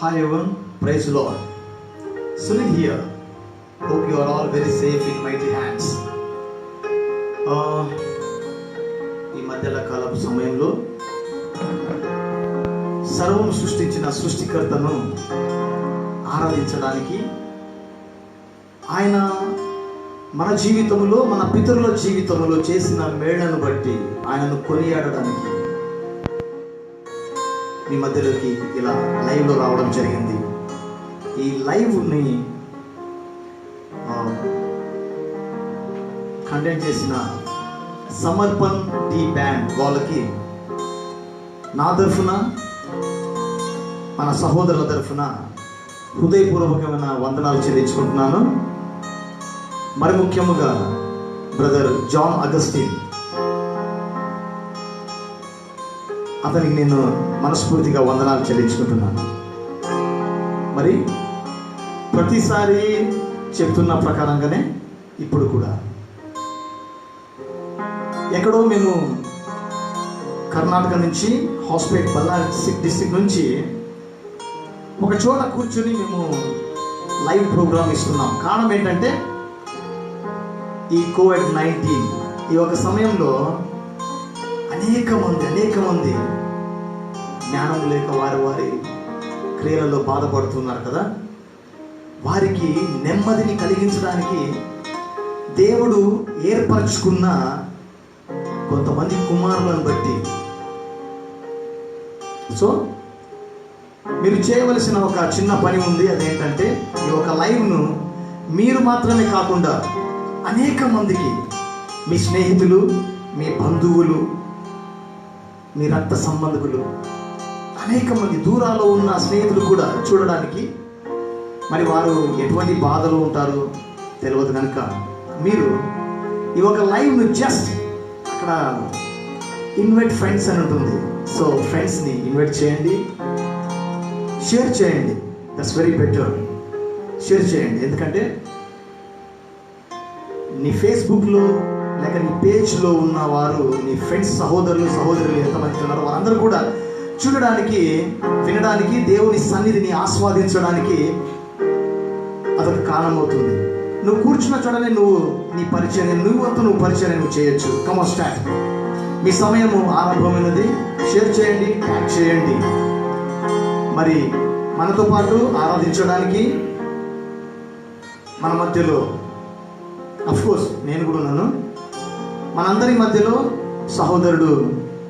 Hi everyone, praise the Lord. Sunil here. Hope you are all very safe in mighty hands. ఈ మధ్యల కాలపు సమయంలో సర్వం సృష్టించిన సృష్టికర్తను ఆరాధించడానికి, ఆయన మన జీవితంలో, మన పితరుల జీవితంలో చేసిన మేళ్లను బట్టి ఆయనను కొనియాడడానికి మీ మధ్యలోకి ఇలా లైవ్లో రావడం జరిగింది. ఈ లైవ్ని కండక్ట్ చేసిన సమర్పణ్ టీ బ్యాండ్ వాళ్ళకి నా తరఫున, మన సహోదరుల తరఫున హృదయపూర్వకమైన వందనాలు చెల్లించుకుంటున్నాను. మరి ముఖ్యముగా బ్రదర్ జాన్ అగస్టిన్, అతనికి నేను మనస్ఫూర్తిగా వందనాలు చెల్లించుకుంటున్నాను. మరి ప్రతిసారి చెప్తున్న ప్రకారంగానే ఇప్పుడు కూడా ఎక్కడో మేము కర్ణాటక నుంచి, హాస్పేట్ బళ్ళారి డిస్ట్రిక్ట్ నుంచి ఒక చోట కూర్చొని మేము లైవ్ ప్రోగ్రామ్ ఇస్తున్నాం. కారణం ఏంటంటే ఈ కోవిడ్-19 ఈ ఒక సమయంలో అనేక మంది జ్ఞానం లేక వారి క్రియలలో బాధపడుతున్నారు కదా. వారికి నెమ్మదిని కలిగించడానికి దేవుడు ఏర్పరచుకున్న కొంతమంది కుమారులను బట్టి, సో మీరు చేయవలసిన ఒక చిన్న పని ఉంది. అదేంటంటే ఈ ఒక లైవ్ను మీరు మాత్రమే కాకుండా అనేక మందికి, మీ స్నేహితులు, మీ బంధువులు, మీ రక్త సంబంధికులు, అనేక మంది దూరాల్లో ఉన్న స్నేహితులు కూడా చూడడానికి, మరి వారు ఎటువంటి బాధలు ఉంటారో తెలియదు కనుక మీరు ఈ ఒక లైవ్ను జస్ట్ అక్కడ ఇన్వైట్ ఫ్రెండ్స్ అని ఉంటుంది. సో ఫ్రెండ్స్ని ఇన్వైట్ చేయండి, షేర్ చేయండి. That's very better. షేర్ చేయండి. ఎందుకంటే నీ ఫేస్బుక్లో లేక నీ పేజ్లో ఉన్నవారు, నీ ఫ్రెండ్స్, సహోదరులు ఎంతమంది ఉన్నారో వారందరూ కూడా చూడడానికి, వినడానికి, దేవుని సన్నిధిని ఆస్వాదించడానికి అదొక కారణమవుతుంది. నువ్వు కూర్చున్న చోటనే నీ పరిచయం, నువ్వు పరిచయం చేయొచ్చు. Come on start. మీ సమయము ఆరంభమైనది. షేర్ చేయండి, ట్యాగ్ చేయండి. మరి మనతో పాటు ఆరాధించడానికి మన మధ్యలో అఫ్కోర్స్ నేను కూడా ఉన్నాను. మనందరి మధ్యలో సహోదరుడు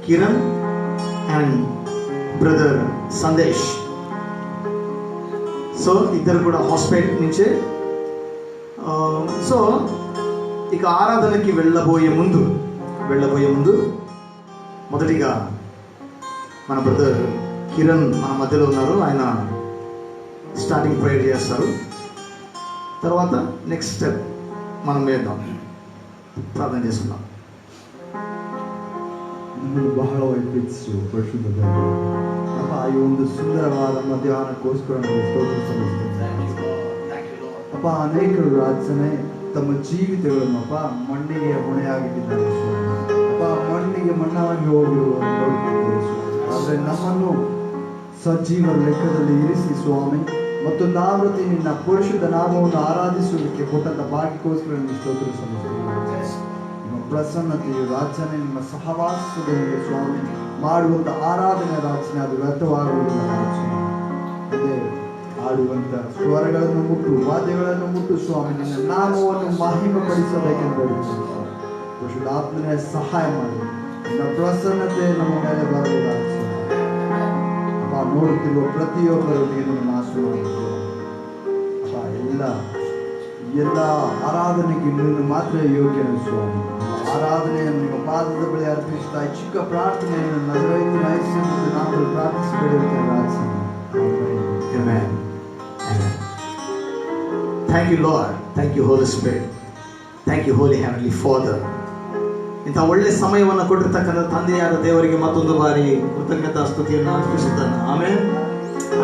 Kiran and brother Sandesh. So ఇద్దరు కూడా హాస్పిటల్ నుంచే. సో ఇక ఆరాధనకి వెళ్ళబోయే ముందు మొదటిగా మన బ్రదర్ కిరణ్ మన మధ్యలో ఉన్నారు. ఆయన స్టార్టింగ్ ప్రేయర్ చేస్తారు. తర్వాత నెక్స్ట్ స్టెప్ మనం వేద్దాం, ప్రార్థన చేసుకుందాం. ನಮ್ಮನ್ನು ಬಹಳವಾಗಿ ಪ್ರೀತಿಸು ಪರಿಶುದ್ಧ ದೇವರು. ಅಪ್ಪ, ಈ ಒಂದು ಸುಂದರವಾದ ಮಧ್ಯಾಹ್ನಕ್ಕೋಸ್ಕರ ನಾವು ಸ್ತೋತ್ರ ಸಲ್ಲಿಸುತ್ತೇವೆ. ಅಪ್ಪ, ಅನೇಕರು ರಾಜನೇ ತಮ್ಮ ಜೀವಿತಗಳನ್ನು ಅಪ್ಪ ಮಣ್ಣಿಗೆ ಹೊಣೆಯಾಗಿಟ್ಟಿದ್ದಾರೆ ಸ್ವಾಮಿ. ಅಪ್ಪ, ಮಣ್ಣಿಗೆ ಮಣ್ಣಾಗಿ ಹೋಗಿರುವುದನ್ನು ನೋಡುತ್ತಿದ್ದೇವೆ ಸ್ವಾಮಿ. ಆದರೆ ನಮ್ಮನ್ನು ಸಜೀವ ಲೆಕ್ಕದಲ್ಲಿ ಇರಿಸಿ ಸ್ವಾಮಿ, ಮತ್ತು ನಾವೃತಿ ನಿನ್ನ ಪರಿಶುದ್ಧ ನಾಮವನ್ನು ಆರಾಧಿಸುವುದಕ್ಕೆ ಕೊಟ್ಟಂತ ಭಾಗ್ಯಕ್ಕೋಸ್ಕರ ನೀವು ಸ್ತೋತ್ರ ಸಲ್ಲಿಸುತ್ತೇವೆ. ನಿಮ್ಮ ಪ್ರಸನ್ನತೆಯು ರಾಜನೇ, ನಿಮ್ಮ ಸಹವಾಸದಲ್ಲಿ ಸ್ವಾಮಿ ಮಾಡುವಂಥ ಆರಾಧನೆ ರಾಜನೇ ಅದು ವ್ಯರ್ಥವಾಗುವುದಿಲ್ಲ ರಾಜನೇ. ಅದೇ ಆಡುವಂಥ ಸ್ವರಗಳನ್ನು ಮುಟ್ಟು, ವಾದ್ಯಗಳನ್ನು ಮುಟ್ಟು ಸ್ವಾಮಿ ನಿನ್ನ ನಾಮವನ್ನು ಮಹಿಮೆಪಡಿಸಬೇಕೆಂದು ಬೇಡುತ್ತೇವೆ. ಪರಿಶುದ್ಧಾತ್ಮನೇ ಸಹಾಯ ಮಾಡಿ, ನಿನ್ನ ಪ್ರಸನ್ನತೆ ನಮ್ಮ ಮೇಲೆ ಬರಲಿ ರಾಜನೇ. ಅಪ್ಪ, ನೋಡುತ್ತಿರುವ ಪ್ರತಿಯೊಬ್ಬರೊಂದಿಗೆ ನಿನ್ನ ಮಾತನಾಡುತ್ತೇವೆ. ಅಪ್ಪ, ಎಲ್ಲ ಆರಾಧನೆಗೆ ನೀನು ಮಾತ್ರ ಯೋಗ್ಯನು ಸ್ವಾಮಿ. ಆರಾಧನೆಯನ್ನು ನಿಮ್ಮ ಪಾದದ ಬಳಿ ಅರ್ಪಿಸ್ತಾ ಈ ಚಿಕ್ಕ ಪ್ರಾರ್ಥನೆಯನ್ನು ನಜರೇತಿನ ಯೇಸುವಿನ ನಾಮದಲ್ಲಿ ಪ್ರಾರ್ಥಿಸಿ ಬೇಡುತ್ತೇವೆ ರಾಜನೇ. Amen. Amen. Thank you Lord. Thank you Holy Spirit. Thank you Holy Heavenly Father. ಇಂಥ ಒಳ್ಳೆ ಸಮಯವನ್ನು ಕೊಟ್ಟಿರ್ತಕ್ಕಂಥ ತಂದೆಯಾದ ದೇವರಿಗೆ ಮತ್ತೊಂದು ಬಾರಿ ಕೃತಜ್ಞತಾ ಸ್ತುತಿಯನ್ನು ಅರ್ಪಿಸುತ್ತಾನೆ. Amen,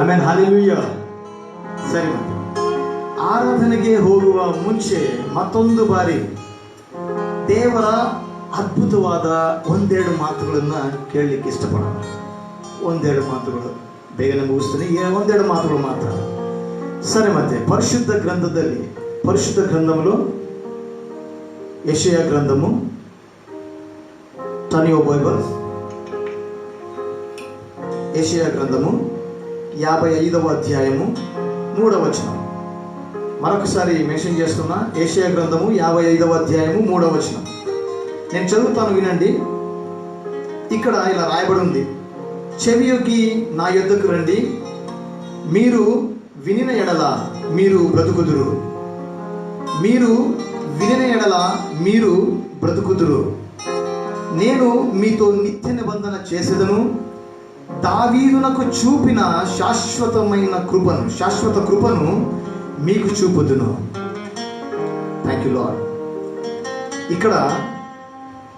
amen, hallelujah. ಸರಿ, ಮತ್ತೆ ಆರಾಧನೆಗೆ ಹೋಗುವ ಮುಂಚೆ ಮತ್ತೊಂದು ಬಾರಿ ದೇವರ ಅದ್ಭುತವಾದ ಒಂದೆರಡು ಮಾತುಗಳನ್ನು ಕೇಳಲಿಕ್ಕೆ ಇಷ್ಟಪಡೋಣ. ಒಂದೆರಡು ಮಾತುಗಳು ಬೇಗನೆ ಮುಗಿಸ್ತೀನಿ. ಒಂದೆರಡು ಮಾತುಗಳು ಮಾತ್ರ. ಸರಿ, ಮತ್ತೆ ಪರಿಶುದ್ಧ ಗ್ರಂಥంలో ಯೆಶಯಾ గ్రంథము, టర్న్ యువర్ బైబుల్, యెషయా గ్రంథము 55వ అధ్యాయము 3వ వచనం. మరొకసారి మెన్షన్ చేస్తున్నా, యెషయా గ్రంథము 55వ అధ్యాయము 3వ వచనం. నేను చదువుతాను, వినండి. ఇక్కడ ఇలా రాయబడి ఉంది, చెవియొగ్గి నా యొద్దకు రండి, మీరు వినిన ఎడల మీరు బ్రతుకుదురు, మీరు వినిన ఎడల మీరు బ్రతుకుదురు. నేను మీతో నిత్య నిబంధన చేసేదను, దావీదునకు చూపిన శాశ్వత కృపను మీకు చూపుదును. Thank you lord. ఇక్కడ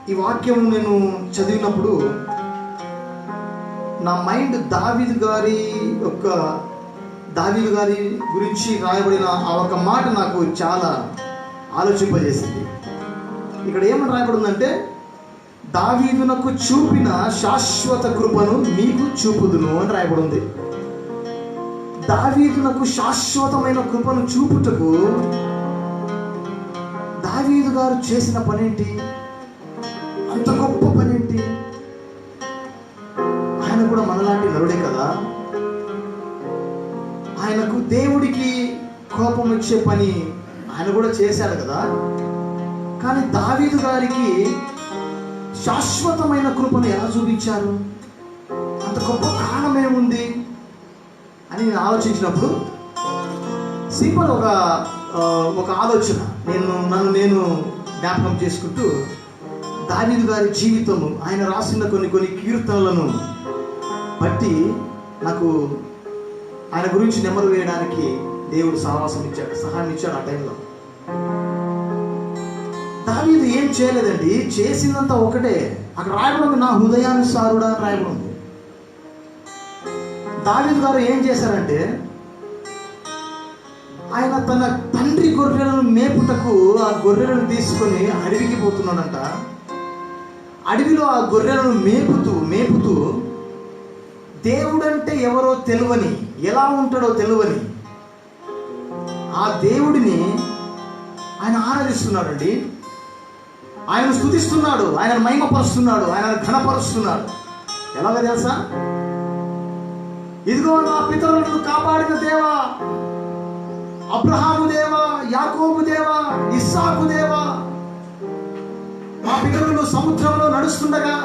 ఈ వాక్యం నేను చదివినప్పుడు నా మైండ్ దావీదు గారి గురించి రాయబడిన ఆ ఒక మాట నాకు చాలా ఆలోచింపజేసింది. ఇక్కడ ఏమని రాయబడిందంటే, దావీదునకు చూపిన శాశ్వత కృపను మీకు చూపుదును అని రాయబడింది. దావీదునకు శాశ్వతమైన కృపను చూపుటకు దావీదు గారు చేసిన పనేంటి? అంత గొప్ప పనేంటి? ఆయన కూడా మనలాంటి నరుడే కదా. ఆయనకు దేవుడికి కోపం వచ్చే పని ఆయన కూడా చేశాడు కదా. కానీ దావీదు గారికి శాశ్వతమైన కృపను ఎలా చూపించారు? అంత గొప్ప కారణం ఏముంది అని నేను ఆలోచించినప్పుడు సింపుల్ ఒక ఆలోచన నన్ను నేను జ్ఞాపకం చేసుకుంటూ, దావీదు గారి జీవితము, ఆయన రాసిన కొన్ని కీర్తనలను బట్టి నాకు ఆయన గురించి నెమరు వేయడానికి దేవుడు సహాయం ఇచ్చాడు. ఆ టైంలో దావీదు ఏం చేయలేదండి, చేసిందంతా ఒకటే. అక్కడ రాయబడింది, నా హృదయానుసారుడా అని రాయబడింది. దావీదు గారు ఏం చేశారంటే, ఆయన తన తండ్రి గొర్రెలను మేపుటకు ఆ గొర్రెలను తీసుకొని అడవికి పోతున్నాడంట. అడవిలో ఆ గొర్రెలను మేపుతూ దేవుడంటే ఎవరో తెలువని, ఎలా ఉంటాడో తెలువని ఆ దేవుడిని ఆయన ఆరాధిస్తున్నాడండి. ఆయన స్తుతిస్తున్నాడు, ఆయన మహిమపరుస్తున్నాడు, ఆయన ఘనపరుస్తున్నాడు. ఎలాగో తెలుసా? ఇదిగో నా పితరులను కాపాడిన దేవా, అబ్రహాము దేవా, యాకోబు దేవా, ఇస్సాకు దేవా, మా పితరులు సముద్రంలో నడుస్తుండగా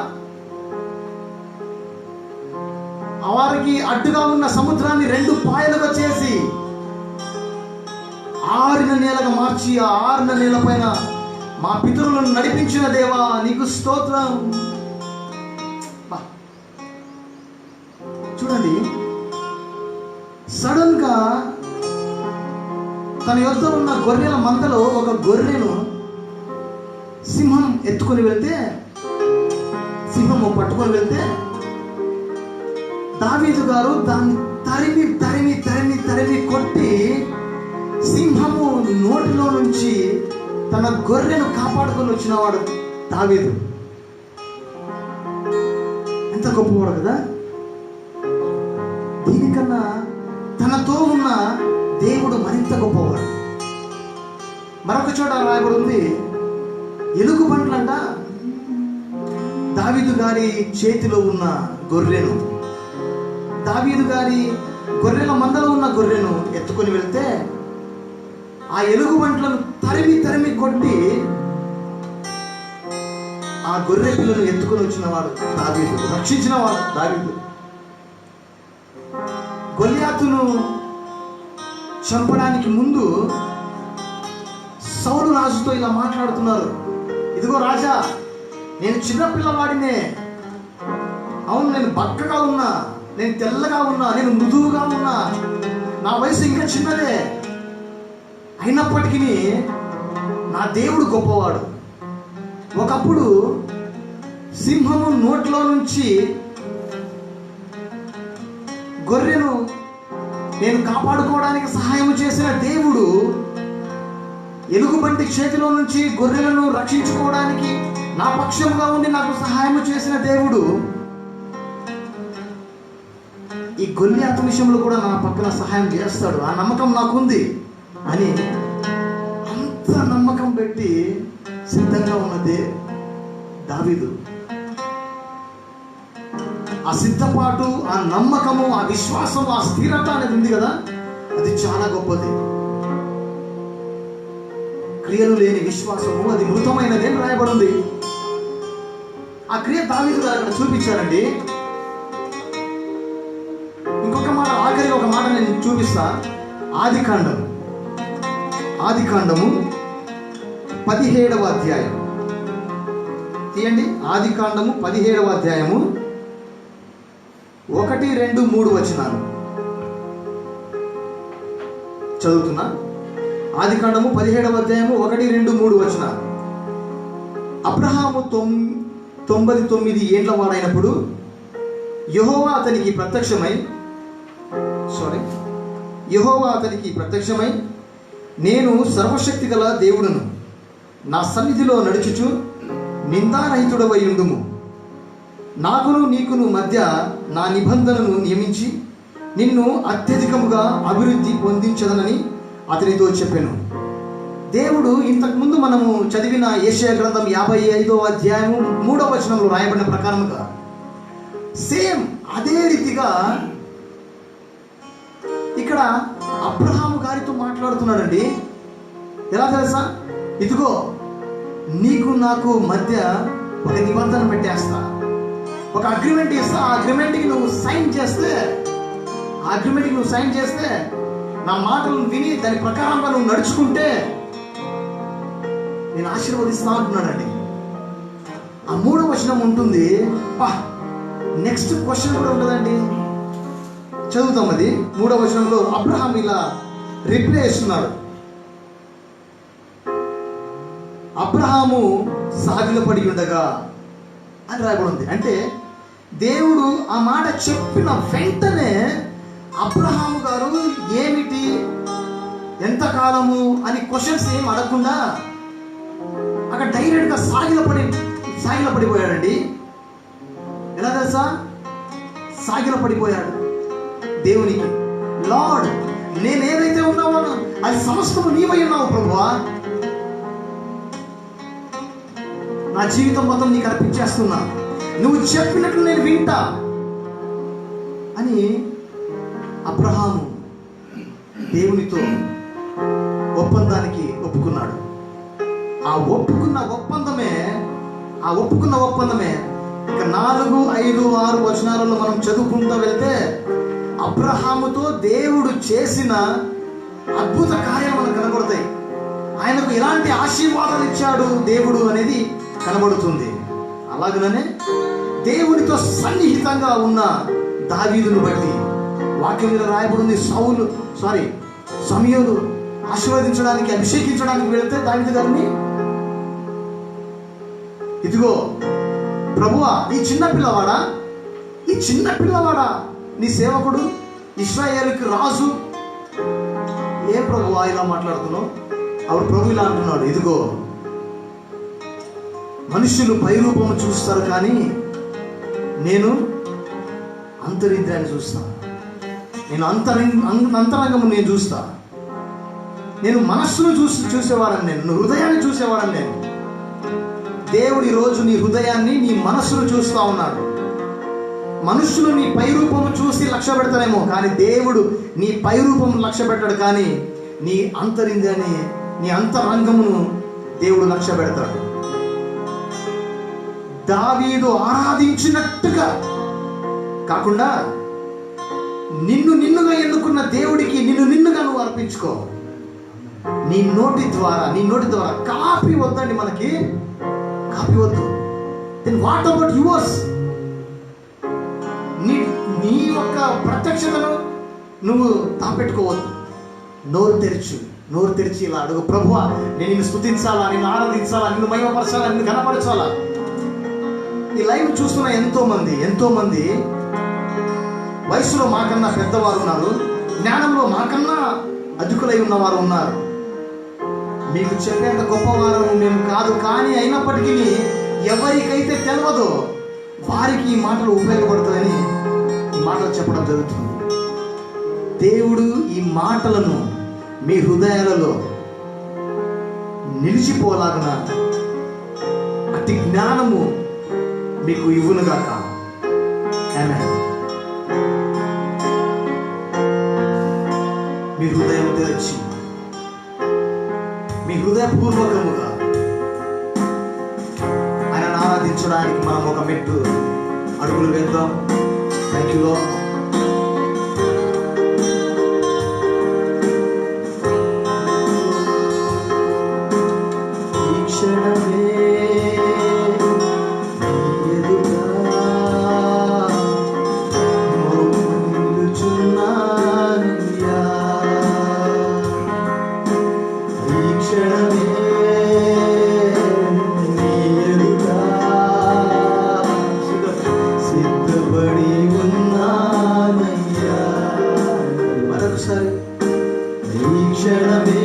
వారికి అడ్డుగా ఉన్న సముద్రాన్ని 2 పాయలుగా చేసి ఆరిన నేలగా మార్చి ఆ ఆరిన నేల పైన మా పితరులను నడిపించిన దేవా, నీకు స్తోత్రం. చూడండి, సడన్ గా తన యొద్ద ఉన్న గొర్రెల మందలో ఒక గొర్రెను సింహం పట్టుకొని వెళ్తే దావీదు గారు దాన్ని తరిమి కొట్టి సింహము నోటిలో నుంచి తన గొర్రెను కాపాడుకొని వచ్చినవాడు దావీదు. ఎంత గొప్పవాడు కదా. దీనికన్నా తనతో ఉన్న దేవుడు మరింత గొప్పవాడు. మరొక చోట రాయబడి ఉంది, ఎలుగుబంట్లంట దావీదు గారి చేతిలో ఉన్న గొర్రెను, దావీదు గారి గొర్రెల మందలో ఉన్న గొర్రెను ఎత్తుకొని వెళ్తే ఆ ఎలుగుబంట్లను తరిమి కొట్టి ఆ గొర్రె పిల్లను ఎత్తుకొని వచ్చినవాడు దావీదు, రక్షించినవాడు దావీదు. గొల్యాతును చంపడానికి ముందు సౌలు రాజుతో ఇలా మాట్లాడుతున్నారు, ఇదిగో రాజా, నేను చిన్న పిల్లవాడినే, అవును నేను బక్కగా ఉన్నా, నేను తెల్లగా ఉన్నా, నేను మృదువుగా ఉన్నా, నా వయసు ఇంకా చిన్నదే, అయినప్పటికీ నా దేవుడు గొప్పవాడు. ఒకప్పుడు సింహము నోట్లో నుంచి గొర్రెను నేను కాపాడుకోవడానికి సహాయం చేసిన దేవుడు, ఎలుగుబంటి చేతిలో నుంచి గొర్రెలను రక్షించుకోవడానికి నా పక్షంగా ఉండి నాకు సహాయం చేసిన దేవుడు ఈ గొల్లియాతు విషయంలో కూడా నా పక్కన సహాయం చేస్తాడు, ఆ నమ్మకం నాకుంది అని అంత నమ్మకం పెట్టి సిద్ధంగా ఉన్నదే దావీదు. ఆ సిద్ధపాటు, ఆ నమ్మకము, ఆ విశ్వాసం, ఆ స్థిరత అనేది ఉంది కదా, అది చాలా గొప్పది. క్రియలు లేని విశ్వాసము అది మృతమైనది అని రాయబడింది. ఆ క్రియ దావీదు గారు అక్కడ చూపించారండి. ఇంకొక మాట, ఆఖరిగా ఒక మాట నేను చూపిస్తా. ఆదికాండము 17వ అధ్యాయం తీయండి. ఆదికాండము 17వ అధ్యాయము 1, 2, 3 వచనాలు చదువుతున్నా. ఆదికాండము 17వ అధ్యాయము 1, 2, 3 వచనాలు. అబ్రహాము 99 ఏండ్ల వాడైనప్పుడు యెహోవా అతనికి ప్రత్యక్షమై నేను సర్వశక్తి గల దేవుడును, నా సన్నిధిలో నడుచుచు నిందారహితుడవై ఉండుము, నాకును నీకును మధ్య నా నిబంధనను నియమించి నిన్ను అత్యధికముగా అభివృద్ధి పొందించదనని అతనితో చెప్పాను. దేవుడు ఇంతకుముందు మనము చదివిన యెషయా గ్రంథం 55వ అధ్యాయము 3వ వచనంలో రాయబడిన ప్రకారముగా సేమ్ అదే రీతిగా ఇక్కడ అబ్రహాము గారితో మాట్లాడుతున్నాడండి. ఎలా తెలుసా? ఇదిగో నీకు నాకు మధ్య ఒక నిబంధన పెట్టేస్తా, ఒక అగ్రిమెంట్ ఇస్తా. ఆ అగ్రిమెంట్కి నువ్వు సైన్ చేస్తే నా మాటలను విని దాని ప్రకారంగా నువ్వు నడుచుకుంటే నేను ఆశీర్వదిస్తా అంటున్నాడండి. ఆ 3వ వచనం ఉంటుంది. నెక్స్ట్ క్వశ్చన్ కూడా ఉంటుందండి, చదువుతాం. అది 3వ వచనంలో అబ్రహాం ఇలా రిప్లై ఇస్తున్నాడు. అబ్రహాము సాగిలపడి ఉండగా అని రాయబడింది. అంటే దేవుడు ఆ మాట చెప్పిన వెంటనే అబ్రహాము గారు ఏమిటి, ఎంతకాలము అని క్వశ్చన్స్ ఏం అడగకుండా అక్కడ డైరెక్ట్గా సాగిలపడిపోయాడండి. ఎలా తెలుసా? సాగిలపడిపోయాడు దేవునికి. లార్డ్, నేనేదైతే ఉన్నావో అది సమస్తము నీవై ఉన్నావు ప్రభువా, నా జీవితం మొత్తం నీకు అర్పించేస్తున్నా, నువ్వు చెప్పినట్లు నేను వింటా అని అబ్రహాము దేవునితో ఒప్పందానికి ఒప్పుకున్నాడు. ఆ ఒప్పుకున్న ఒప్పందమే ఇక 4, 5, 6 వచనాలలో మనం చదువుకుంటూ వెళ్తే అబ్రహాముతో దేవుడు చేసిన అద్భుత కార్యాలు మనకు కనబడతాయి. ఆయనకు ఎలాంటి ఆశీర్వాదాలు ఇచ్చాడు దేవుడు అనేది కనబడుతుంది. అలాగనే దేవునితో సన్నిహితంగా ఉన్న దావీదును బట్టి వాక్యం మీద రాయబడింది. సమూయేలు ఆశీర్వదించడానికి, అభిషేకించడానికి వెళితే దావీదు గారిని, ఇదిగో ప్రభువా, ఈ చిన్న పిల్లవాడా నీ సేవకుడు, ఇశ్రాయేలుకి రాజు, ఏ ప్రభువా ఇలా మాట్లాడుతున్నావు? అప్పుడు ప్రభు ఇలా అంటున్నాడు, ఇదిగో మనుషులు పైరూపము చూస్తారు కానీ నేను అంతరింద్రియాన్ని చూస్తాను, నేను అంతరంగము నేను చూస్తా, నేను మనస్సును చూసేవాడని, నేను హృదయాన్ని చూసేవాడని. నేను దేవుడు ఈరోజు నీ హృదయాన్ని, నీ మనస్సును చూస్తూ ఉన్నాడు. మనుషులు నీ పైరూపము చూసి లక్ష్య పెడతారేమో, కానీ దేవుడు నీ పైరూపము లక్ష్య పెట్టాడు, కానీ నీ అంతరింద్రియాన్ని, నీ అంతరంగమును దేవుడు లక్ష్య పెడతాడు. దావీదు ఆరాధించినట్టుగా కాకుండా నిన్నుగా ఎన్నుకున్న దేవుడికి నిన్నుగా నువ్వు అర్పించుకో. నీ నోటి ద్వారా కాపీ వద్దండి, మనకి కాపీ వద్దు. Then what about yours? నీ యొక్క ప్రత్యక్షతను నువ్వు దాపెట్టుకోవద్దు. నోరు తెరిచి ఇలా అడుగు, ప్రభువా నేను నిన్ను స్తుతించాలా, నిన్ను ఆరాధించాలా, నిన్ను మహిమపరచాలా, నిన్ను ఘనపరచాలా. ఈ లైవ్ చూస్తున్న ఎంతో మంది వయసులో మాకన్నా పెద్దవారు ఉన్నారు, జ్ఞానంలో మాకన్నా అధికులై ఉన్నవారు ఉన్నారు. మీకు చెప్పేంత గొప్పవారు మేము కాదు, కానీ అయినప్పటికీ ఎవరికైతే తెలియదో వారికి ఈ మాటలు ఉపయోగపడతాయని ఈ మాటలు చెప్పడం జరుగుతుంది. దేవుడు ఈ మాటలను మీ హృదయాలలో నిలిచిపోలాగున అతి జ్ఞానము మీకు ఇవ్వునుగాక. ఆమేన్. మీ హృదయం తెరిచి మీ హృదయపూర్వకముగా ఆయనను ఆరాధించడానికి మనం ఒక మెట్టు అడుగులు వేద్దాం. Thank you lord. ఈ క్షణమే నీ ఎదుట నిలుచున్నానయ్యా. ఈ క్షణమే నీ ఎదుట సిద్ధపడి ఉన్నానయ్యా. మరొకసారి ఈ క్షణమే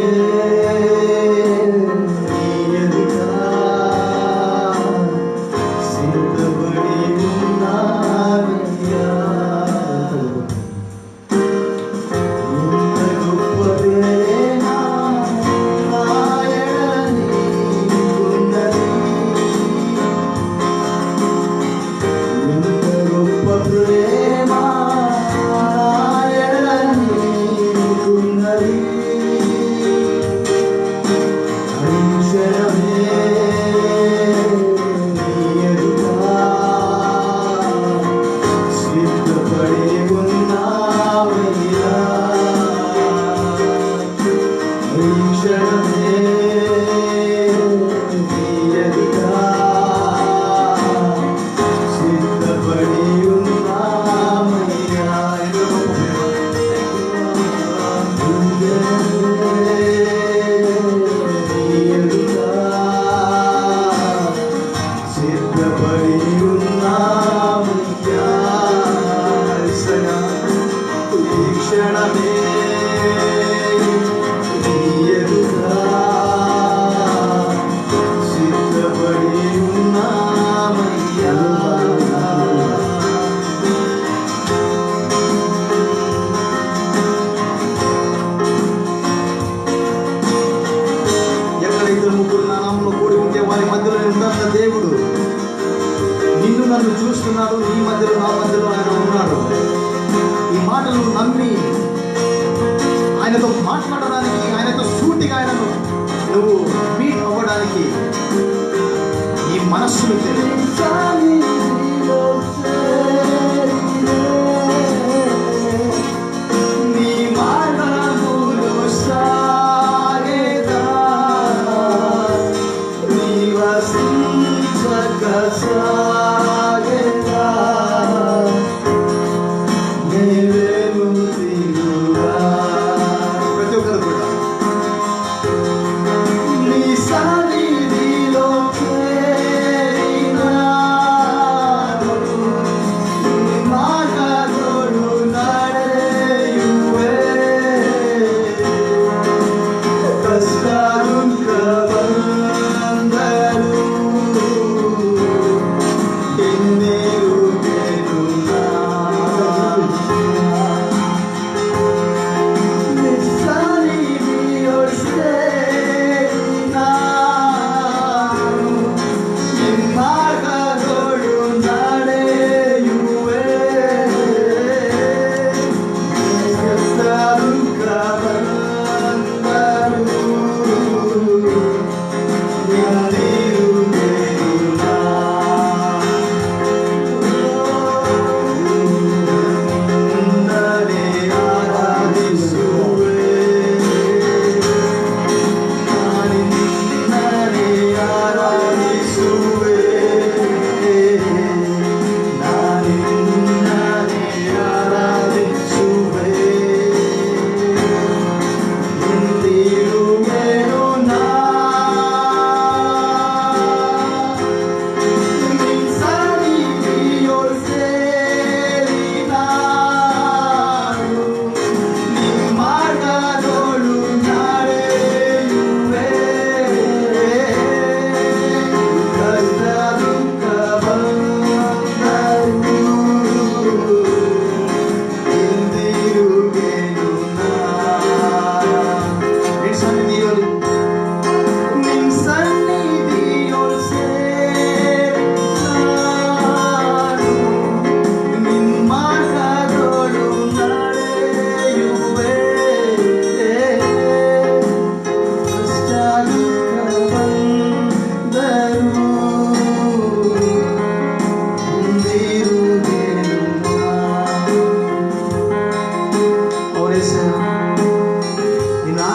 నీ ఎదుట సిద్ధపడి ఉన్నానయ్యా. ఇంత గొప్ప ప్రేమ నా ఎడల నీకున్నది. ఇంత గొప్ప ప్రేమ నా ఎడల నీకున్నది. ఈ క్షణమే నీ ఎదుట సిద్ధపడి ఉన్నావయ్యా. ఈ క్షణమే నీ ఎదుట సిద్ధపడి ఉన్నావయ్యా. నీ ఎదుట సిద్ధపడి ఉన్నావయ్యా. ఈ క్షణమే నీ ఎదుట సిద్ధపడి ఉన్నావయ్యా. ఎక్కడైతే ముగ్గురు నా నామములో కూడి ఉంటే వారి మధ్యలో ఉంటాన్న దేవుడు నిన్ను నన్ను చూస్తున్నాడు. నీ మధ్యలో నా మధ్యలో ఆయన ఉన్నాడు. ఈ మాటలు నమ్మి ఆయనతో మాట్లాడడానికి, ఆయనతో సూటిగా ఆయనను నువ్వు మీట్ అవ్వడానికి ఈ మనస్సును తెరిచాలి. నీ మార్గములో సాగేదా, నీ వసించక సాగేదా. నీవేను దిగుగా. ప్రతి ఒక్కరు కూడా నీ సన్నిధిలో చేరినాను.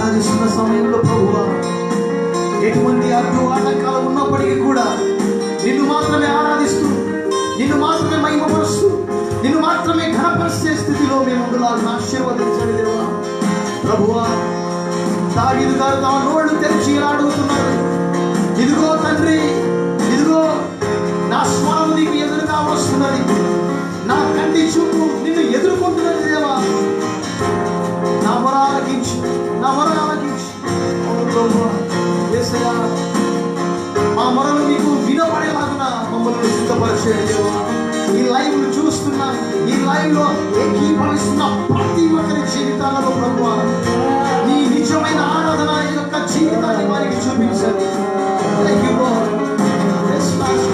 ఆరాధిస్తున్న సమయంలో ప్రభువా, ఎటువంటి అడ్డు ఆటంకాలు ఉన్నప్పటికీ కూడా నిన్ను మాత్రమే ఆరాధిస్తూ, నిన్ను మాత్రమే మహిమపరుస్తూ, నిన్ను మాత్రమే ఘనపరిచే స్థితిలో మేము ఉండాలని ఆశీర్వదించండి దేవా. ప్రభువా, దావీదు గారు తమ నోళ్ళు తెరిచి ఇలా అడుగుతున్నారు, ఇదిగో తండ్రి, ఇదిగో నా స్వరం నీకు ఎదురుగా వస్తున్నది, నా కంటి చూపు నిన్ను ఎదుర్కొంటున్నది దేవా. నా మొర ఆలకించు, నా మొర ఆలకించు. అవును ప్రభువా, యేసయ్యా, మా మొరలు నీకు వినపడేలాగున మమ్మల్ని సిద్ధపరిచేయండి దేవా. ఈ లైవ్ ను చూస్తున్న, ఈ లైవ్ లో ఏకీభవిస్తున్న ప్రతి ఒక్కరి జీవితాలలో ప్రభువా, నీ నిజమైన ఆరాధన యొక్క జీవితాన్ని వారికి చూపించండి. Thank you lord. yes master.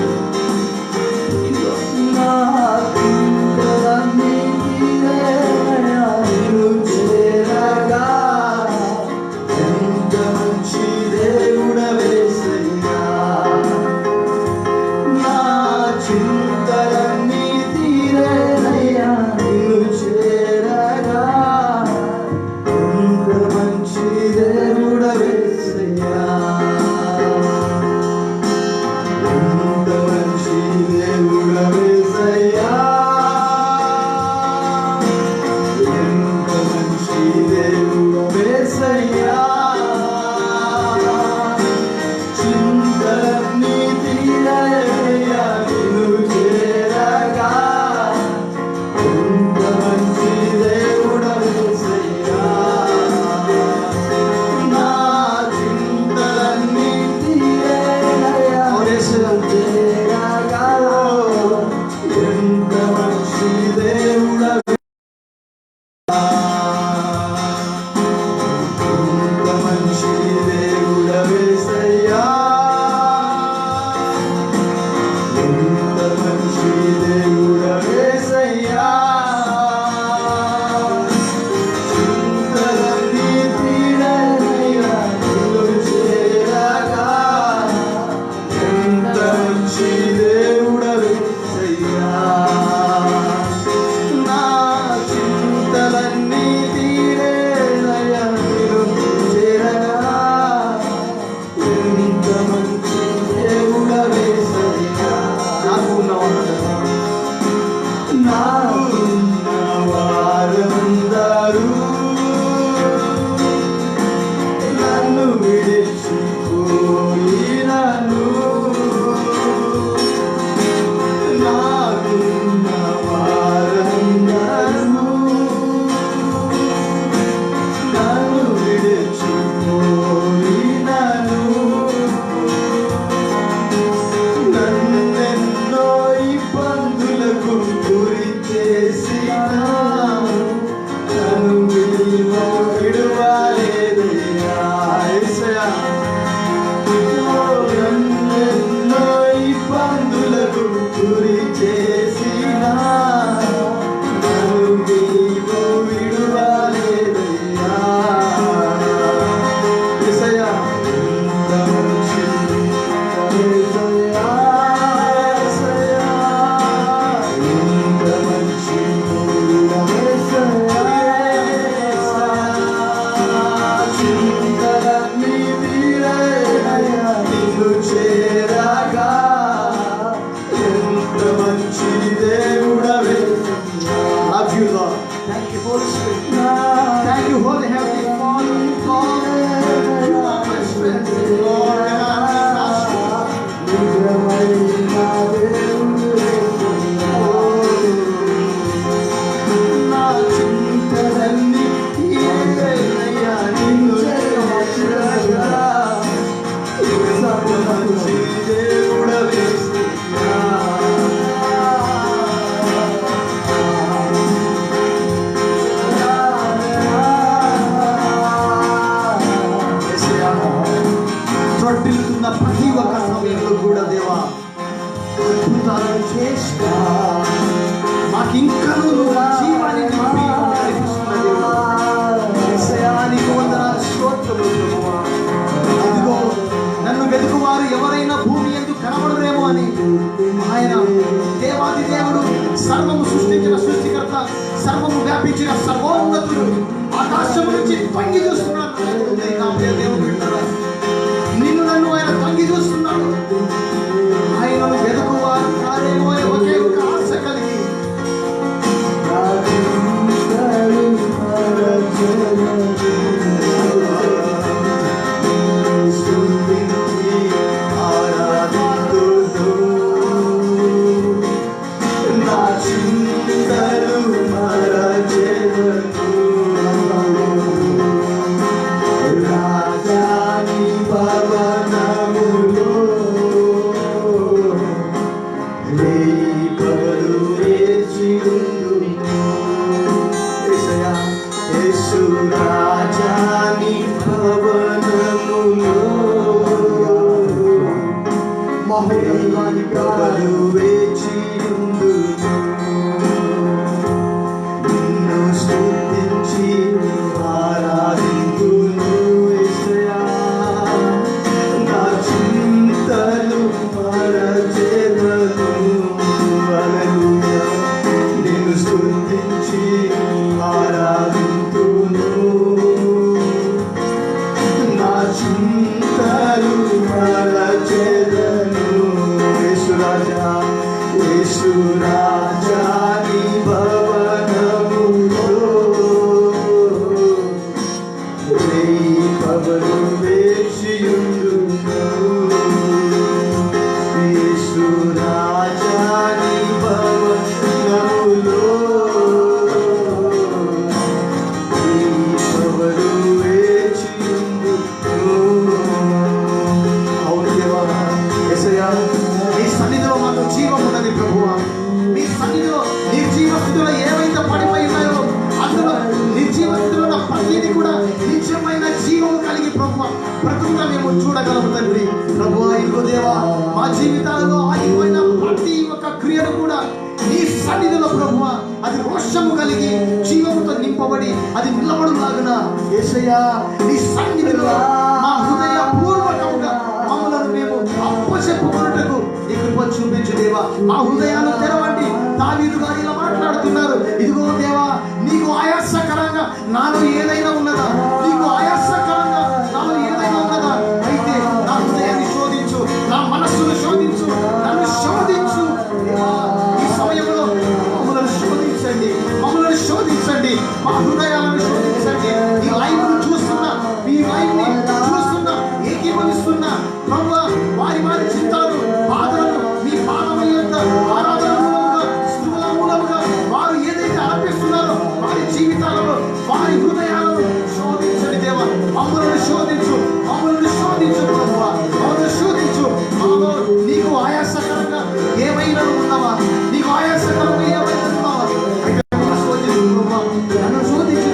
సర్వము వ్యాపించిన సర్వోన్నతుడు ఆకాశము నుంచి తొంగి చూస్తున్నాడు. నిన్ను నన్ను ఆయన తొంగి చూస్తున్నాడు. ఆయనను వెతుకువారు కారేమో అనే ఒకే ఒక ఆశ కలిగి చూడగలము తండ్రి. ప్రభువా ఇదిగో దేవా, మా జీవితాలలో ఆగిపోయిన ప్రతి ఒక్క క్రియను కూడా నీ సన్నిధిలో ప్రభువా అది రోషము కలిగి జీవముతో నింపబడి అది నిలబడులాగున యేసయ్యా నీ సన్నిధిలో మా హృదయ పూర్వకంగా మమ్మలను మేము అప్పచెప్పుకొనుటకు నీ కృప చూపించు దేవా. మా హృదయాలు తెరవండి. దావీదు గారు ఇలా మాట్లాడుతున్నారు, ఇదిగో దేవా నీకు ఆయాసకరంగా నాలో ఏదైనా ఉన్నదా, నీకు ఆయాసకరంగా నాలో ఏదైనా ఉన్నదా, అయితే నా హృదయాన్ని శోధించు, నా మనస్సును శోధించు, నన్ను శోధించు దేవా. ఈ సమయంలో మమ్మల్ని శోధించండి, మమ్మల్ని శోధించండి, మా హృదయాలను శోధించండి. ఈ లైవ్ ను చూస్తున్నా, ఈ లైవ్ ని చూస్తున్నా, ఏకీభవిస్తున్నా ప్రభువా, వారి వారి చింతలను బాధలను మీ పాదముల యొద్ద ఆరాధన మూలముగా స్తుతుల మూలముగా వారు ఏదైతే అర్పిస్తున్నారో వారి జీవితాలలో వారి హృదయాలను శోధించండి దేవా. మమ్మల్ని శోధించు, మమ్మల్ని శోధించు ప్రభువా, మమ్మల్ని శోధించు. మాలో నీకు ఆయాసకరంగా ఏమైనా ఉన్నావా, నీకు ఆయాసకరంగా ఏమైనా ఉన్నావా, అయితే శోధించు ప్రభువా, నన్ను శోధించు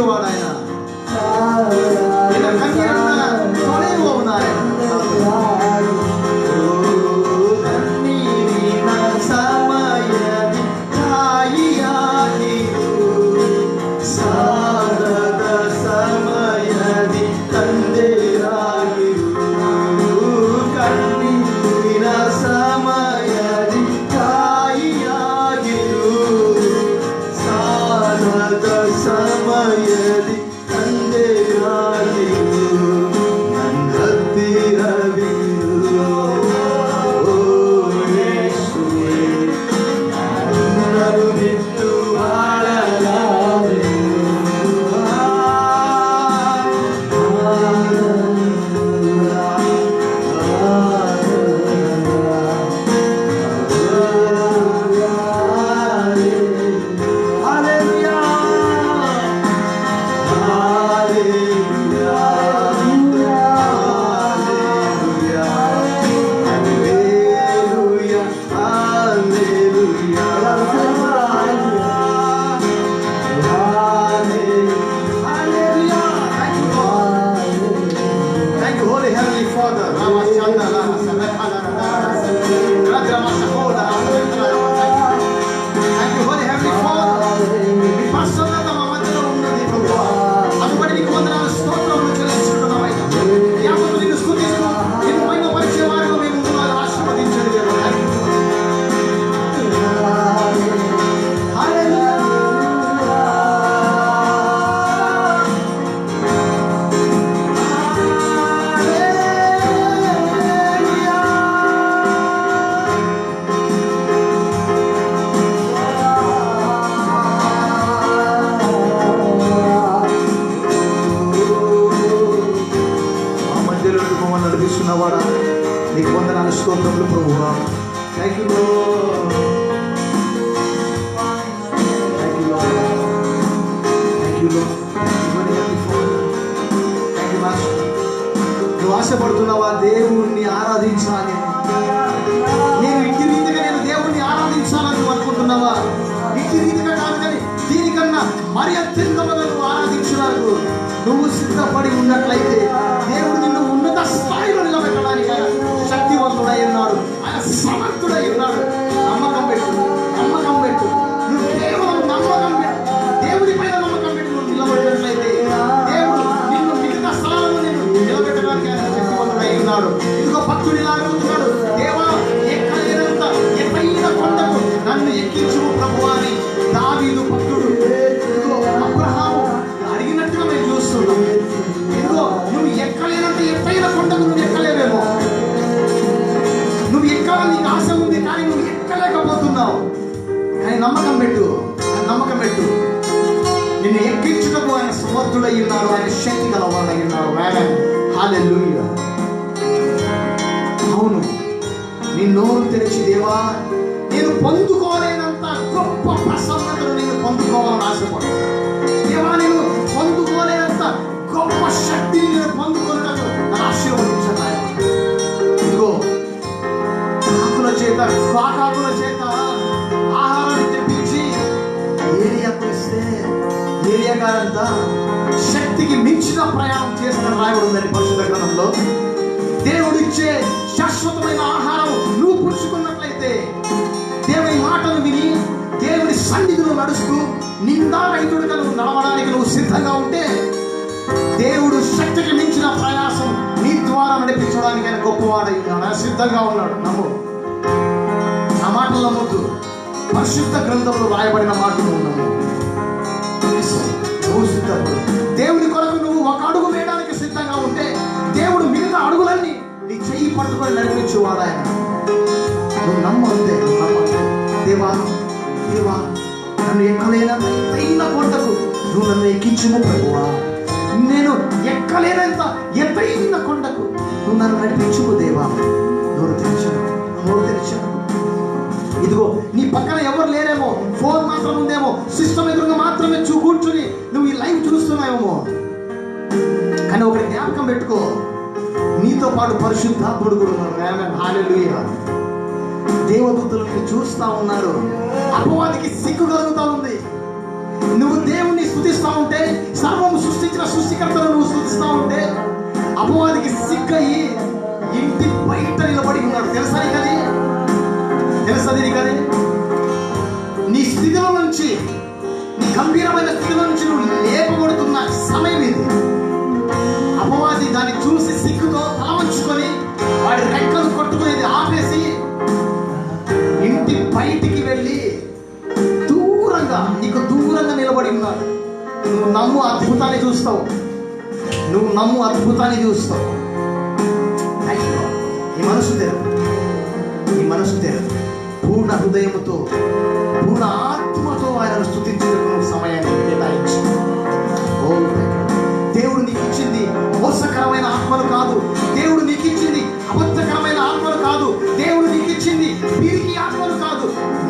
నడిపించేవాడు ఆయన. నిన్న కన్నీరున్న తొలెవోను ఆయన. నడిపిస్తున్నవాడా నీకు వందనాలు స్తోత్రములు ప్రభువా. Thank you lord, thank you lord, thank you lord, thank you master. నువ్వు ఆశపడుతున్నావా దేవుణ్ణి ఆరాధించాలి? నేను ఇంటి రీతిగా నేను దేవుణ్ణి ఆరాధించాలని నువ్వు అనుకుంటున్నావా? ఇంటి రీతిగా కాదు, కానీ దీనికన్నా మరి అత్యంతముగా నువ్వు ఆరాధించడానికి నువ్వు సిద్ధపడి ఉన్నట్లయితే దేవుడు నిన్ను ఉన్నత స్థాయిలో నిలబెట్టడానికి ఆయన శక్తివంతుడై ఉన్నాడు, ఆయన సమర్థుడై ఉన్నాడు. నమ్మకం పెట్టు, నమ్మకం పెట్టు. నువ్వు కేవలం నమ్మకం పెట్టు, దేవుడి పైన నమ్మకం పెట్టి నువ్వు నిలబెట్టినట్లయితే దేవుడు నిన్ను మిగతా స్థలాలను నిన్ను నిలబెట్టడానికి ఆయన శక్తివంతుడై ఉన్నాడు. ఇదిగో భక్తుడు ఇలా అడుగుతున్నాడు, దేవా ఎక్కలేనంత ఎత్తైన కొండకు నన్ను ఎక్కించు ప్రభువా అని దావీదు భక్తుడు ఇదిగో అబ్రహాము అడిగినట్టుగా మేము చూస్తున్నాం. ఇదిగో నువ్వు ఎక్కలేనంత ఎత్తైన కొండకు నువ్వు ఎక్కలేవేమో, నువ్వు ఎక్కాలని నీకు ఆశ ఉంది కానీ నువ్వు ఎక్కలేకపోతున్నావు. కానీ నమ్మకం పెట్టు, నమ్మకం పెట్టు. నిన్ను ఎక్కించుటకు ఆయన సమర్థుడై ఉన్నాడు, ఆయన శక్తి గలవాడై ఉన్నాడు. హల్లెలూయా. అవును, నీ నోరు తెరిచి దేవా నేను పొందుకోలేనంత గొప్ప ప్రసన్నతను నేను పొందుకోవాలని ఆశపడు. దేవా నేను పొందుకోలేనంత గొప్ప శక్తిని నేను పొందుకున్నట్టు నన్ను ఆశీర్వదించను. ఇదిగో కాకుల చేత ఆహారాన్ని తెప్పించి ఏలియాకు ఇస్తే ఏలియా గారంతా శక్తికి మించిన ప్రయాణం చేసిన రాయబడి ఉందని పరిశుద్ధ గ్రంథంలో. దేవుడిచ్చే శాశ్వతమైన ఆహారం నువ్వు పుచ్చుకున్నట్లయితే, దేవుని మాటలు విని దేవుడి సన్నిధిలో నడుస్తూ నిందారహితుడిగా నువ్వు నడవడానికి నువ్వు సిద్ధంగా ఉంటే దేవుడు శక్తికి మించిన ప్రయాసం నీ ద్వారా నడిపించడానికి ఆయన గొప్పవాడై ఉన్నాడు, ఆయన సిద్ధంగా ఉన్నాడు. నమ్ము, ఆ మాటలు నమ్మొద్దు. పరిశుద్ధ గ్రంథంలో రాయబడిన మాటలు నమ్ము. నువ్వు సిద్ధపడు. దేవుని కొరకు నువ్వు ఒక అడుగు వేయడానికి సిద్ధంగా ఉంటే దేవుడు మిగతా అడుగులన్నీ నీ చెయ్యి పట్టుకొని నడిపించేవాడు ఆయన. నువ్వు నమ్మంతే, నువ్వు నమ్మంతే. దేవా దేవా నన్ను ఎక్కలేనంత ఎత్తైన కొండకు నువ్వు నన్ను ఎక్కించుము ప్రభువా. నేను ఎక్కలేనంత ఎత్తైన కొండకు నువ్వు నన్ను నడిపించుము దేవా. నోరు తెరిచాను, నోరు తెరిచాను. ఇదిగో నీ పక్కన ఎవరు లేరేమో, ఫోన్ మాత్రం ఉందేమో, సిస్టమ్ ఎదురుగా మాత్రమే కూర్చుని నువ్వు ఈ లైవ్ చూస్తున్నావేమో. కానీ ఒకటి జ్ఞాపకం పెట్టుకో, నీతో పాటు పరిశుద్ధాత్ముడు కూడా ఉన్నారు. హల్లెలూయా. దేవదూతలు నిన్ను చూస్తా ఉన్నారు. అపవాదికి సిగ్గు కలుగుతా ఉంది. నువ్వు దేవుణ్ణి స్తుతిస్తా ఉంటే సర్వ చేసిన సృష్టికర్తను నువ్వు స్తుతిస్తా ఉంటే అపవాదికి సిగ్గయి ఇంటి బయట నిలబడి ఉన్నాడు. తెలుసా నీకది? తెలుసది నీకది? నీ స్థితిలో నుంచి, నీ గంభీరమైన స్థితిలో నుంచి నువ్వు లేపబడుతున్న సమయం ఇది. అపవాది దాన్ని చూసి సిగ్గుతో తలవంచుకొని వాడి రెక్కలు కొట్టుకునేది ఆపేసి ఇంటి బయటికి వెళ్ళి నీకు దూరంగా నిలబడి ఉన్నాడు. నువ్వు నమ్ము అద్భుతాన్ని చూస్తావు. నువ్వు నమ్ము అద్భుతాన్ని చూస్తావు. నీ మనసు తెరవు, నీ మనసు తెరవు. పూర్ణ హృదయముతో, పూర్ణ ఆత్మతో ఆయనను స్తుతించుటకు సమయాన్ని కేటాయించు. దేవుడు నీకు ఇచ్చింది మోసకరమైన ఆత్మలు కాదు. దేవుడు నీకు ఇచ్చింది అబద్ధకరమైన ఆత్మలు కాదు. దేవుడు నీకు ఇచ్చింది పిరికి ఆత్మలు కాదు,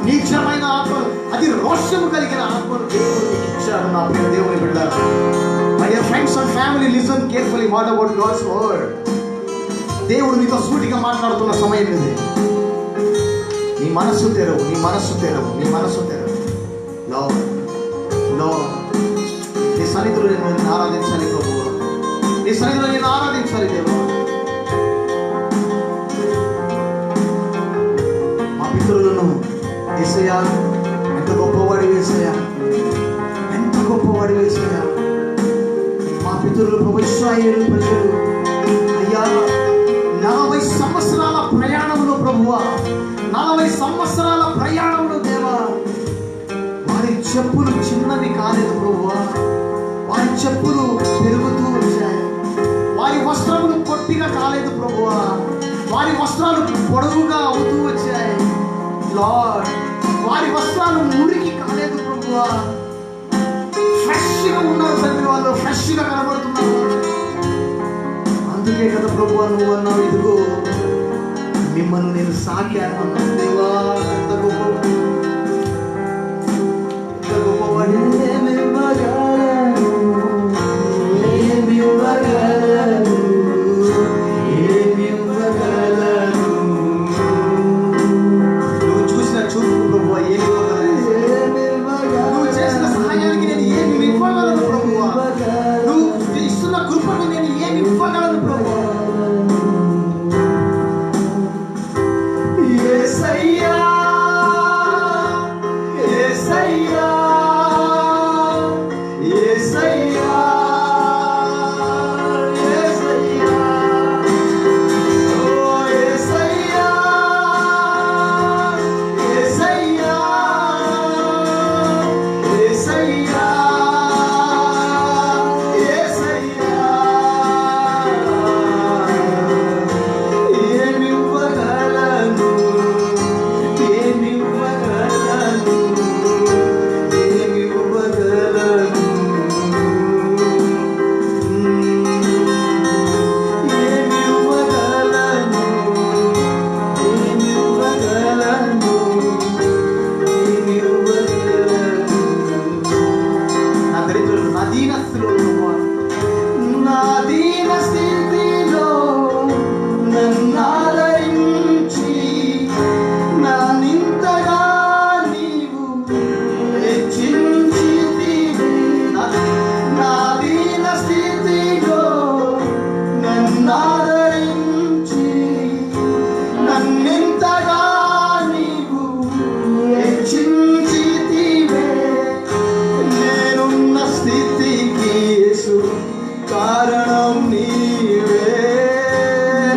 నీచమైన ఆత్మలు, అది రోషము కలిగిన ఆత్మలు దేవుడు నీకు ఇచ్చాడు. నా ప్రియ దేవుని బిడ్డలారా, my dear friends and family, listen carefully what about God's word. దేవుడు నీతో సూటిగా మాట్లాడుతున్న సమయం ఇది. నీ మనస్సు తెరవు, నీ మనస్సు తెరవు, నీ మనస్సు తెరవు. నీ సన్నిధిలో నేను ఆరాధించాలి ప్రభువా, నీ సన్నిధిలో నేను ఆరాధించాలి దేవా. మా పితరులను యేసయ్యా ఎంత గొప్పవాడి యేసయ్యా, ఎంత గొప్పవాడి యేసయ్యా. మా పితరులు ప్రభు ఇశ్రాయేలు ప్రజలు అయ్యా 40 సంవత్సరాల ప్రయాణంలో ప్రభువా, 40 సంవత్సరాల ప్రయాణంలో దేవా, వారి చెప్పులు చిన్నవి కాలేదు ప్రభువా. వారి చెప్పులు పెరుగుతూ వచ్చాయి. వారి వస్త్రములు పొట్టిగా కాలేదు ప్రభువా. వారి వస్త్రాలు పొడవుగా అవుతూ వచ్చాయి లార్డ్. వారి వస్త్రాలు మురికి కాలేదు ప్రభువా. ఫ్రెష్గా ఉన్నారు తండ్రి, వాళ్ళు ఫ్రెష్గా కనబడుతున్నారు. అందుకే కదా ప్రభువా నువ్వు అన్నావు, ఇదిగో మిమ్మల్ని నేను సాకాను అన్నావు దేవా. ఎంత గొప్పవాడు, ఎంత గొప్పవాడు. నువ్వు చూసిన చూపు ప్రభువా ఏమి ఇవ్వగలను, నువ్వు చేసిన సహాయానికి నేను ఏమి ఇవ్వగలను ప్రభువా, నువ్వు ఇస్తున్న కృపకు నేను ఏమి ఇవ్వగలను ప్రభువా. యేసయ్యా, యేసయ్యా, యేసయ్యా, యేసయ్యా, ఓ యేసయ్యా, యేసయ్యా, యేసయ్యా, యేసయ్యా, ఏమివ్వగలను, ఏమివ్వగలను, ఏమివ్వగలను, ఏమివ్వగలను, ఏమివ్వగలను, ఏమివ్వగలను. నా దరిద్రులు, నా దీనస్థితిలో ప్రభువా, నా దీన స్థితిలో నన్ను ఆదరించి నన్నింతగా నీవు హెచ్చించితివి. నా దీన స్థితిలో నన్ను ఆదరించి నన్నింతగా నీవు హెచ్చించితివే. నేనున్న స్థితికి యేసు కారణం నీవే.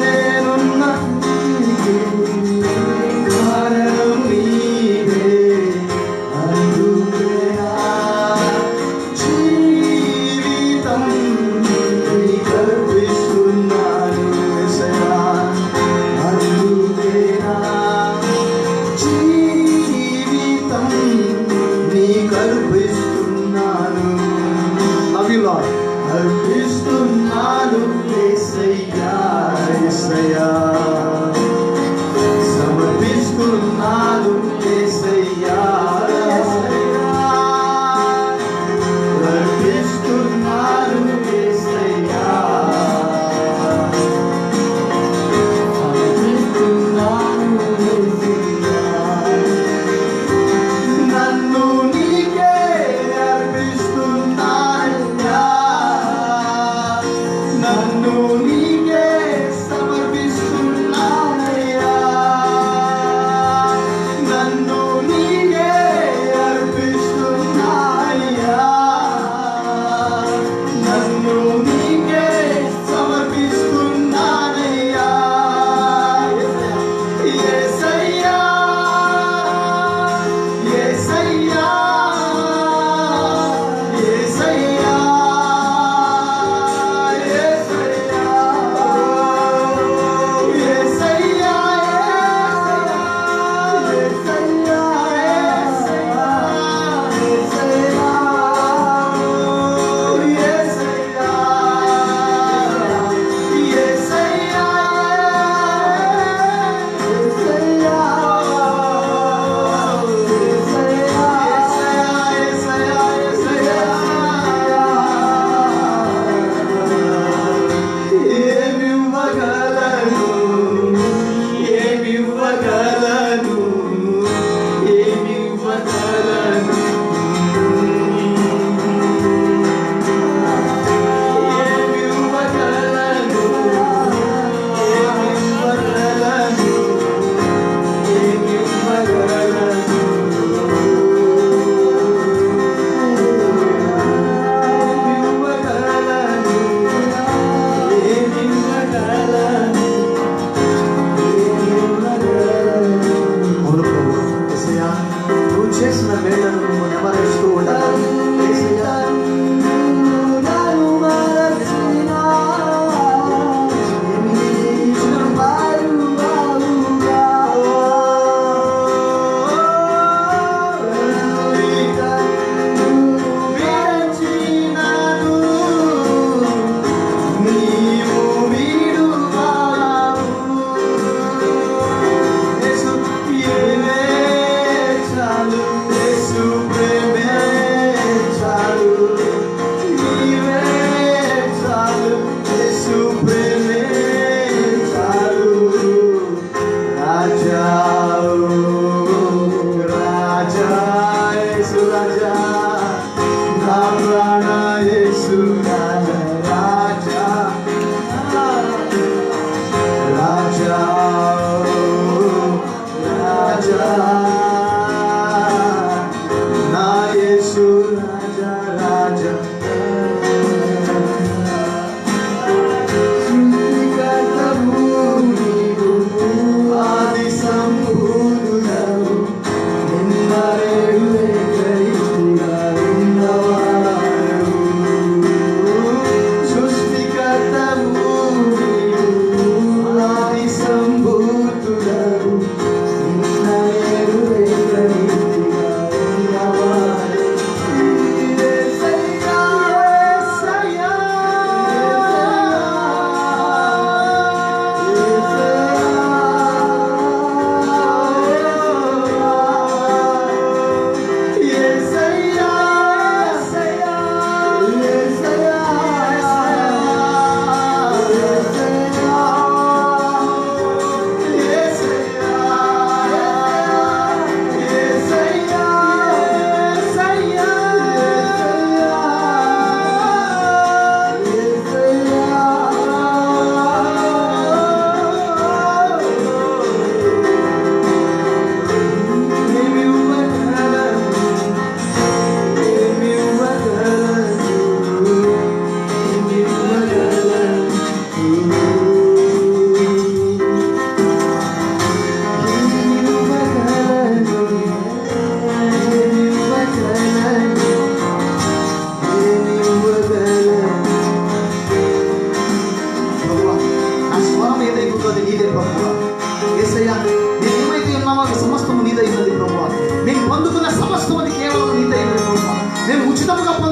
నేనున్న స్థితికి కారణం నీవే. అందుకే నా జీవితం నీకు అర్పిస్తున్నాను యేసయ్యా. అందుకే నా జీవితం నీకు అర్పిస్తున్నాను. Love you Lord. అర్పిస్తున్నాను యేసయ్యా, యేసయ్యా, సమర్పిస్తున్నాను యేసయ్యా, యేసయ్యా, అర్పిస్తున్నాను యేసయ్యా, సమర్పిస్తున్నాను యేసయ్యా. నన్ను నీకే అర్పిస్తున్నానయ్యా,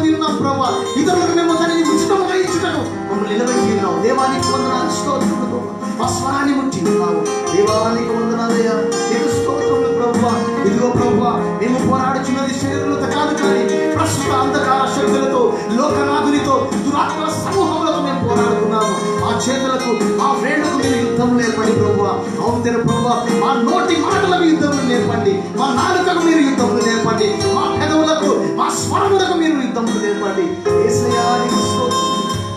పొంది ఉన్నాం ప్రభా. ఇతరులకు మేము దానిని ఉచితంగా ఇచ్చుటను మమ్మల్ని నిలబెట్టి ఉన్నావు. దేవానికి వందనాలు, స్తోత్రములు ప్రభా. మా స్వరాన్ని ముట్టి ఉన్నావు. దేవానికి వందనాలయ్యా, నీకు స్తోత్రములు ప్రభా. ఇదిగో ప్రభా, మేము పోరాడుచున్నది శరీరులతో కాదు, కానీ ప్రస్తుత అంధకార శక్తులతో, లోకనాథునితో, దురాత్మల సమూహములతో మేము పోరాడుతున్నాము. మా చేతులకు, మా వేళ్లకు మీరు యుద్ధం నేర్పండి ప్రభా. అవును తెర ప్రభా, మా నోటి మాటలకు యుద్ధములు నేర్పండి, మా నాలుకకు మీరు యుద్ధములు నేర్పండి, మా పెదవులకు, మా స్వరములకు మీరు యుద్ధములు నేర్పండి. యేసయ్యా నీకు స్తోత్రం.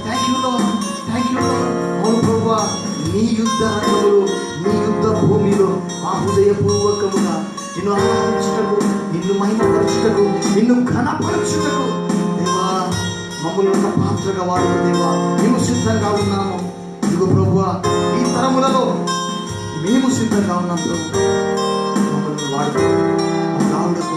Thank you lord, thank you lord. అవును ప్రభా, నీ యుద్ధ రంగములో, నీ యుద్ధ భూమిలో మా హృదయపూర్వకముగా నిన్ను ఆరాధించుటకు, నిన్ను మహిమపరచుటకు, నిన్ను ఘనపరచుటకు దేవా మమ్మల్ని ఒక పాత్రగా వాడు దేవా. మేము సిద్ధంగా ఉన్నాము. ఇదిగో ప్రభువా, ఈ తరములలో మేము సిద్ధంగా ఉన్నాం ప్రభు. మమ్మల్ని వాడుకో, రావుడకు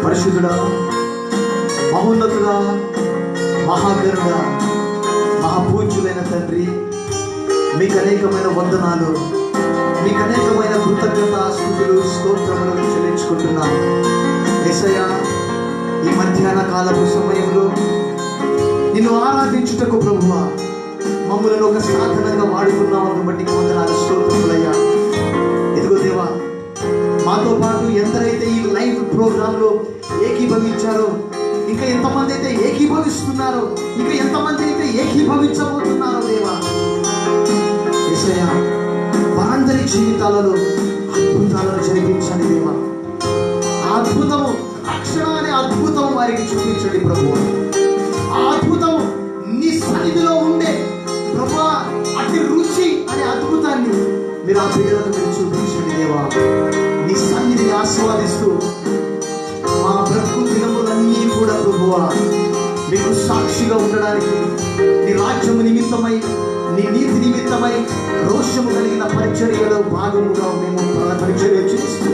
పరిశుద్ధుడా, మహోన్నతుడా, మహాగరుడా, మహాపూజ్యులైన తండ్రి, మీకు అనేకమైన వందనాలు, మీకు అనేకమైన కృతజ్ఞత స్తుతులు స్తోత్రములు చెల్లించుకుంటున్నాం. యేసయ్యా, ఈ మధ్యాహ్న కాలపు సమయంలో నిన్ను ఆరాధించుటకు ప్రభువా మమ్మల్ని ఒక సాధనంగా వాడుకున్నావు బట్టి వందనాలు స్తోత్రములయ్యా. ఇదిగో దేవా, మాతో పాటు ఎందరైతే ఈ లైవ్ ప్రోగ్రాంలో ఏకీభవించారో, ఇంకా ఎంతమంది అయితే ఏకీభవిస్తున్నారో, ఇంకా ఎంతమంది అయితే ఏకీభవించబోతున్నారో దేవా యేసయ్యా, వారందరి జీవితాలలో అద్భుతాలను జరిపించండి దేవా. ఆ అద్భుతము, రక్షణ అనే అద్భుతం వారికి చూపించండి ప్రభువా. ఆ అద్భుతం నీ సన్నిధిలో ఉండే ప్రభువా, అతి రుచి అనే అద్భుతాన్ని మీరు ఆ బిడ్డలకు మీరు చూపించండి దేవా. నీ సన్నిధిని ఆస్వాదిస్తూ మా బ్రతుకు దినములన్నీ కూడా ప్రభువా మీకు సాక్షిగా ఉండడానికి, నీ రాజ్యము నిమిత్తమై, నీ నీతి నిమిత్తమై రోషము కలిగిన పరిచర్యలో భాగముగా మేము పరిచర్య చేస్తూ,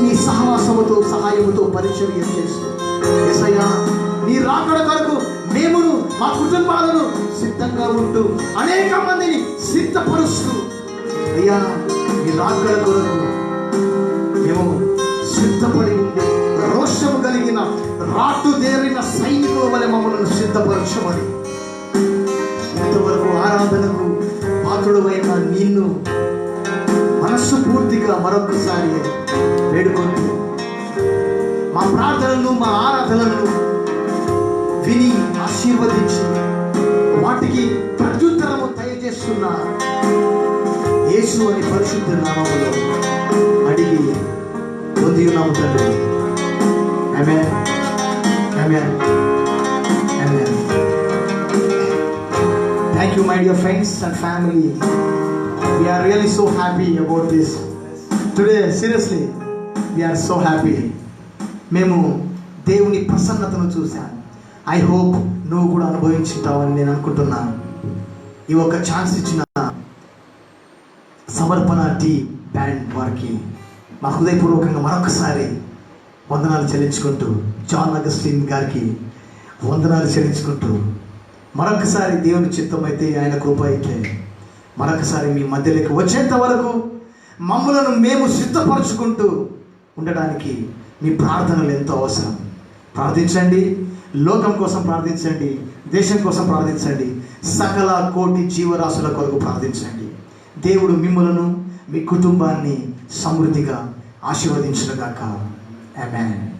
నీ సహవాసముతో సహాయముతో పరిచర్య చేస్తూ యేసయ్యా, నీ రాకడ కొరకు మేమును మా కుటుంబాలను సిద్ధంగా ఉంటూ అనేక మందిని సిద్ధపరుస్తూ అయ్యా, నీ రాకడ కొరకు మేము సిద్ధపడి ఉండే రోషము కలిగిన రాటుదేరిన సైనికుల వలె మమ్మల్ని సిద్ధపరచమని, ఇంతవరకు ఆరాధనకు పాత్రుడమైన నిన్ను మనస్సు పూర్తిగా మరొకసారి వేడుకుంటూ మా ప్రార్థనలను, మా ఆరాధనలను విని ఆశీర్వదించి వాటికి ప్రత్యుత్తరము దయచేస్తున్న యేసు అని పరిశుద్ధ నామములో అడిగి పొంది ఉన్నాము తండ్రి. ఆమేన్. Amen. Amen. Thank you, my dear friends and family. We are really so happy about this. Today, seriously, we are so happy. మేము దేవుని ప్రసన్నతను చూశాను. ఐ హోప్ నువ్వు కూడా అనుభవించుంటావని నేను అనుకుంటున్నాను. ఈ ఒక ఛాన్స్ ఇచ్చిన సమర్పణ టీ బ్యాండ్ వారికి మా హృదయపూర్వకంగా మరొకసారి వందనాలు చెల్లించుకుంటూ, జాన్ అగస్టిన్ గారికి వందనాలు చెల్లించుకుంటూ, మరొకసారి దేవుని చిత్తం అయితే, ఆయన కృప అయితే మరొకసారి మీ మధ్యలోకి వచ్చేంత వరకు మమ్మలను మేము సిద్ధపరచుకుంటూ ఉండడానికి మీ ప్రార్థనలు ఎంతో అవసరం. ప్రార్థించండి, లోకం కోసం ప్రార్థించండి, దేశం కోసం ప్రార్థించండి, సకల కోటి జీవరాశుల కొరకు ప్రార్థించండి. దేవుడు మిమ్మలను, మీ కుటుంబాన్ని సమృద్ధిగా ఆశీర్వదించునుగాక. ఆమేన్.